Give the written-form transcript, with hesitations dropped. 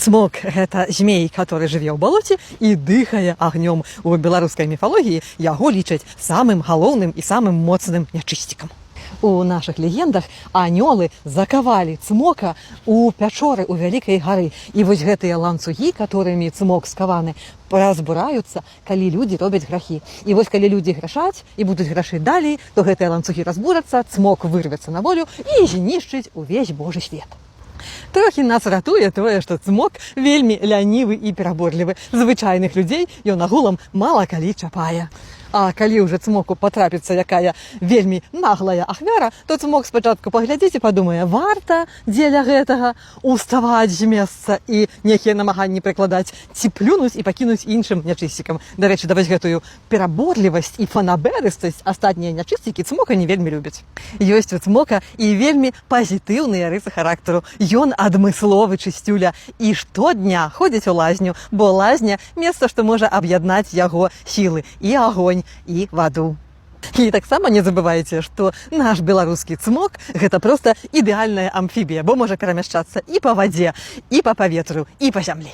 Цмок – гэта змей, который жыве ў балоце і дыхае агнём. У беларускай міфалогіі яго лічаць самым галоўным і самым моцным нячысцікам. У наших легендах анёлы закавалі цмока у пячоры у вялікай гары. І вось гэтыя ланцугі, которымі цмок скаваны, разбураюцца, калі людзі робяць грахі. І вось калі людзі грашаць і будуць грашыць далей, то гэтыя ланцугі разбурацца, цмок вырвецца на волю і знішчыць увесь Божы свет. Трохі нас ратуе тое, што цмок вельмі лянівы і пераборлівы. Звычайных людзей ён агулам мала калі чапае. А калі ўжо цмоку патрапіцца якая вельмі наглая ахвяра, то цмок спачатку паглядзіць і падумае, варта дзеля гэтага уставаць з месца і нейкія намаганні прыкладаць, ці плюнуць і пакінуць іншым нячысцікам. Дарэчы, даваць гэтую пераборлівасць і фанаберыстасць астатнія нячысцікі цмока не вельмі любяць. Ёсць у цмока і вельмі пазітыўныя рысы характару. Ён адмысловы чысцюля і штодня ходзіць у лазню, бо лазня – месца, што можа аб'яднаць яго сілы і агонь, і ваду. І таксама не забывайце, што наш беларускі цмок – гэта проста ідэальная амфібія, бо можа перамяшчацца і па вадзе, і па паветру, і па зямлі.